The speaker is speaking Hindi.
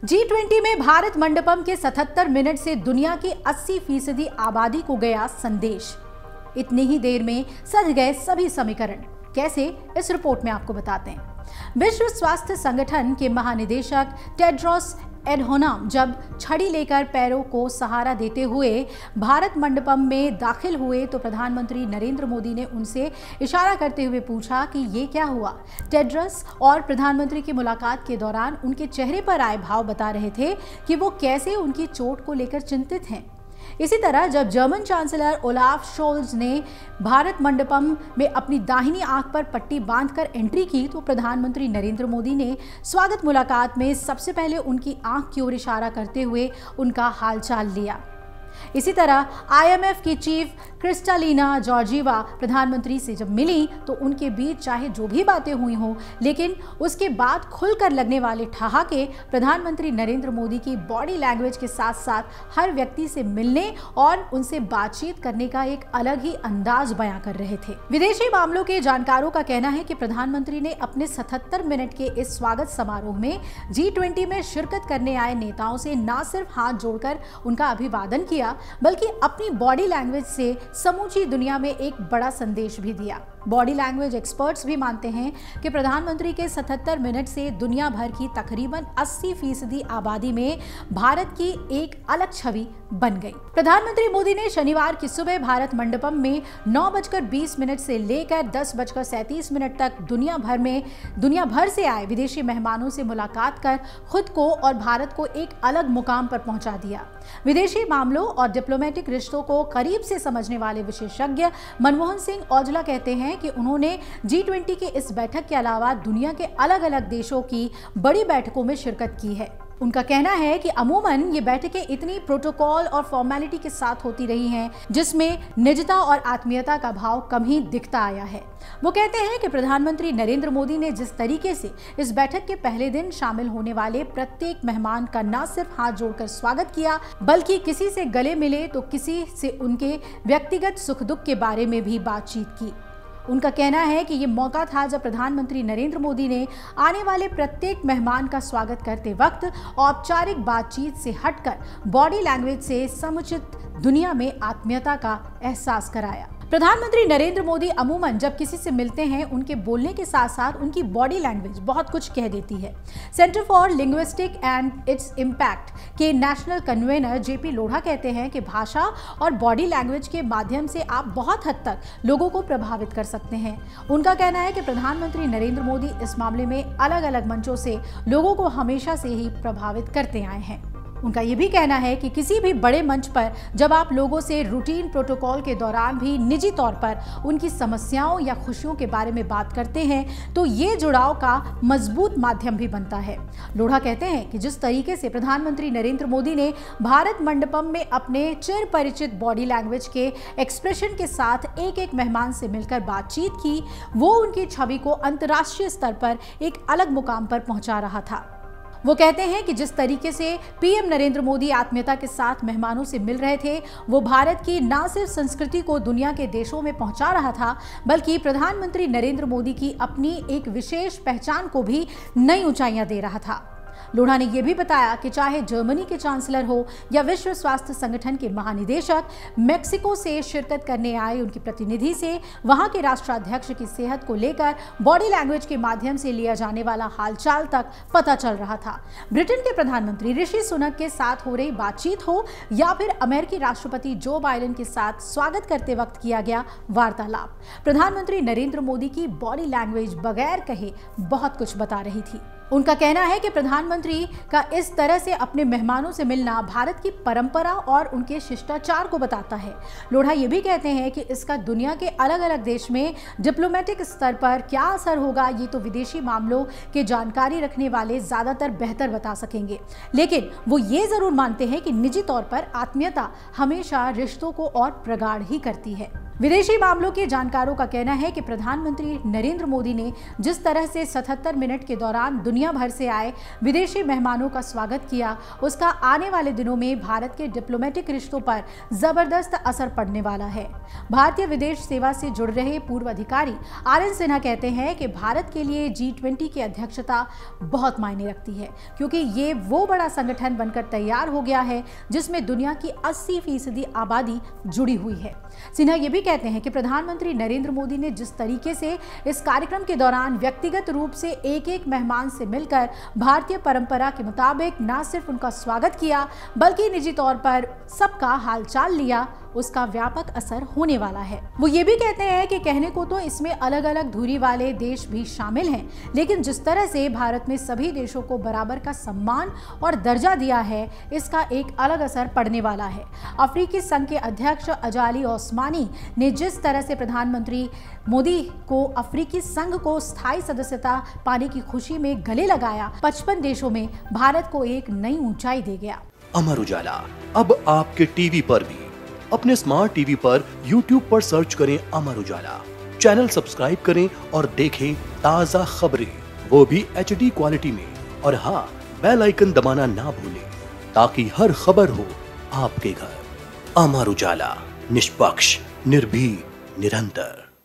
G20 में भारत मंडपम के 77 मिनट से दुनिया की 80% आबादी को गया संदेश। इतनी ही देर में सज गए सभी समीकरण। कैसे, इस रिपोर्ट में आपको बताते हैं। विश्व स्वास्थ्य संगठन के महानिदेशक टेड्रोस एडहानोम जब छड़ी लेकर पैरों को सहारा देते हुए भारत मंडपम में दाखिल हुए तो प्रधानमंत्री नरेंद्र मोदी ने उनसे इशारा करते हुए पूछा कि ये क्या हुआ। टेड्रोस और प्रधानमंत्री की मुलाकात के दौरान उनके चेहरे पर आए भाव बता रहे थे कि वो कैसे उनकी चोट को लेकर चिंतित हैं। इसी तरह जब जर्मन चांसलर ओलाफ शोल्ज ने भारत मंडपम में अपनी दाहिनी आंख पर पट्टी बांधकर एंट्री की तो प्रधानमंत्री नरेंद्र मोदी ने स्वागत मुलाकात में सबसे पहले उनकी आंख की ओर इशारा करते हुए उनका हालचाल लिया। इसी तरह IMF की चीफ क्रिस्टालिना जॉर्जीवा प्रधानमंत्री से जब मिली तो उनके बीच चाहे जो भी बातें हुई हों, लेकिन उसके बाद खुलकर लगने वाले ठहाके प्रधानमंत्री नरेंद्र मोदी की बॉडी लैंग्वेज के साथ साथ हर व्यक्ति से मिलने और उनसे बातचीत करने का एक अलग ही अंदाज बयां कर रहे थे। विदेशी मामलों के जानकारों का कहना है कि प्रधानमंत्री ने अपने 77 मिनट के इस स्वागत समारोह में G20 में शिरकत करने आए नेताओं से न सिर्फ हाथ जोड़कर उनका अभिवादन किया, बल्कि अपनी बॉडी लैंग्वेज से समूची दुनिया में एक बड़ा संदेश भी दिया। बॉडी लैंग्वेज एक्सपर्ट्स भी मानते हैं कि प्रधानमंत्री के 77 मिनट से दुनिया भर की तकरीबन 80% आबादी में भारत की एक अलग छवि बन गई। प्रधानमंत्री मोदी ने शनिवार की सुबह भारत मंडपम में 9:20 से लेकर 10:37 तक दुनिया भर से आए विदेशी मेहमानों से मुलाकात कर खुद को और भारत को एक अलग मुकाम पर पहुंचा दिया। विदेशी मामलों और डिप्लोमेटिक रिश्तों को करीब से समझने वाले विशेषज्ञ मनमोहन सिंह औजला कहते हैं कि उन्होंने G20 की इस बैठक के अलावा दुनिया के अलग अलग देशों की बड़ी बैठकों में शिरकत की है। उनका कहना है कि अमूमन ये बैठकें इतनी प्रोटोकॉल और फॉर्मेलिटी के साथ होती रही हैं, जिसमें निजता और आत्मीयता का भाव कम ही दिखता आया है। वो कहते हैं कि प्रधानमंत्री नरेंद्र मोदी ने जिस तरीके से इस बैठक के पहले दिन शामिल होने वाले प्रत्येक मेहमान का न सिर्फ हाथ जोड़कर स्वागत किया, बल्कि किसी से गले मिले तो किसी से उनके व्यक्तिगत सुख दुख के बारे में भी बातचीत की। उनका कहना है कि ये मौका था जब प्रधानमंत्री नरेंद्र मोदी ने आने वाले प्रत्येक मेहमान का स्वागत करते वक्त औपचारिक बातचीत से हटकर बॉडी लैंग्वेज से समुचित दुनिया में आत्मीयता का एहसास कराया। प्रधानमंत्री नरेंद्र मोदी अमूमन जब किसी से मिलते हैं, उनके बोलने के साथ साथ उनकी बॉडी लैंग्वेज बहुत कुछ कह देती है। Centre for linguistic and its impact के नेशनल कन्वेनर JP लोढ़ा कहते हैं कि भाषा और बॉडी लैंग्वेज के माध्यम से आप बहुत हद तक लोगों को प्रभावित कर सकते हैं। उनका कहना है कि प्रधानमंत्री नरेंद्र मोदी इस मामले में अलग अलग मंचों से लोगों को हमेशा से ही प्रभावित करते आए हैं। उनका ये भी कहना है कि किसी भी बड़े मंच पर जब आप लोगों से रूटीन प्रोटोकॉल के दौरान भी निजी तौर पर उनकी समस्याओं या खुशियों के बारे में बात करते हैं तो ये जुड़ाव का मजबूत माध्यम भी बनता है। लोढ़ा कहते हैं कि जिस तरीके से प्रधानमंत्री नरेंद्र मोदी ने भारत मंडपम में अपने चिर परिचित बॉडी लैंग्वेज के एक्सप्रेशन के साथ एक एक मेहमान से मिलकर बातचीत की, वो उनकी छवि को अंतर्राष्ट्रीय स्तर पर एक अलग मुकाम पर पहुंचा रहा था। वो कहते हैं कि जिस तरीके से PM नरेंद्र मोदी आत्मीयता के साथ मेहमानों से मिल रहे थे, वो भारत की न सिर्फ संस्कृति को दुनिया के देशों में पहुंचा रहा था, बल्कि प्रधानमंत्री नरेंद्र मोदी की अपनी एक विशेष पहचान को भी नई ऊंचाइयां दे रहा था। लोढ़ा ने यह भी बताया कि चाहे जर्मनी के चांसलर हो या विश्व स्वास्थ्य संगठन के महानिदेशक, मेक्सिको से शिरकत करने आए उनके प्रतिनिधि से वहां के राष्ट्राध्यक्ष की सेहत को लेकर बॉडी लैंग्वेज के माध्यम से लिया जाने वाला हालचाल तक पता चल रहा था। ब्रिटेन के प्रधानमंत्री ऋषि सुनक के साथ हो रही बातचीत हो या फिर अमेरिकी राष्ट्रपति जो बाइडेन के साथ स्वागत करते वक्त किया गया वार्तालाप, प्रधानमंत्री नरेंद्र मोदी की बॉडी लैंग्वेज बगैर कहे बहुत कुछ बता रही थी। उनका कहना है कि प्रधानमंत्री का इस तरह से अपने मेहमानों से मिलना भारत की परंपरा और उनके शिष्टाचार को बताता है। लोढ़ा ये भी कहते हैं कि इसका दुनिया के अलग अलग देश में डिप्लोमेटिक स्तर पर क्या असर होगा, ये तो विदेशी मामलों के जानकारी रखने वाले ज्यादातर बेहतर बता सकेंगे, लेकिन वो ये जरूर मानते हैं कि निजी तौर पर आत्मीयता हमेशा रिश्तों को और प्रगाढ़ ही करती है। विदेशी मामलों के जानकारों का कहना है कि प्रधानमंत्री नरेंद्र मोदी ने जिस तरह से 77 मिनट के दौरान दुनिया भर से आए विदेशी मेहमानों का स्वागत किया, उसका आने वाले दिनों में भारत के डिप्लोमेटिक रिश्तों पर जबरदस्त असर पड़ने वाला है। भारतीय विदेश सेवा से जुड़ रहे पूर्व अधिकारी RN सिन्हा कहते हैं कि भारत के लिए G20 की अध्यक्षता बहुत मायने रखती है, क्योंकि ये वो बड़ा संगठन बनकर तैयार हो गया है जिसमें दुनिया की 80% आबादी जुड़ी हुई है। सिन्हा ये भी कहते हैं कि प्रधानमंत्री नरेंद्र मोदी ने जिस तरीके से इस कार्यक्रम के दौरान व्यक्तिगत रूप से एक एक मेहमान से मिलकर भारतीय परंपरा के मुताबिक न सिर्फ उनका स्वागत किया बल्कि निजी तौर पर सबका हालचाल लिया, उसका व्यापक असर होने वाला है। वो ये भी कहते हैं कि कहने को तो इसमें अलग अलग धुरी वाले देश भी शामिल हैं, लेकिन जिस तरह से भारत में सभी देशों को बराबर का सम्मान और दर्जा दिया है, इसका एक अलग असर पड़ने वाला है। अफ्रीकी संघ के अध्यक्ष अजाली ओस्मानी ने जिस तरह से प्रधानमंत्री मोदी को अफ्रीकी संघ को स्थायी सदस्यता पाने की खुशी में गले लगाया, 55 देशों में भारत को एक नई ऊंचाई दे गया। अमर उजाला अब आपके टीवी पर भी। अपने स्मार्ट टीवी पर YouTube पर सर्च करें अमर उजाला, चैनल सब्सक्राइब करें और देखें ताजा खबरें, वो भी HD क्वालिटी में। और हाँ, बेल आइकन दबाना ना भूलें ताकि हर खबर हो आपके घर। अमर उजाला, निष्पक्ष, निर्भीक, निरंतर।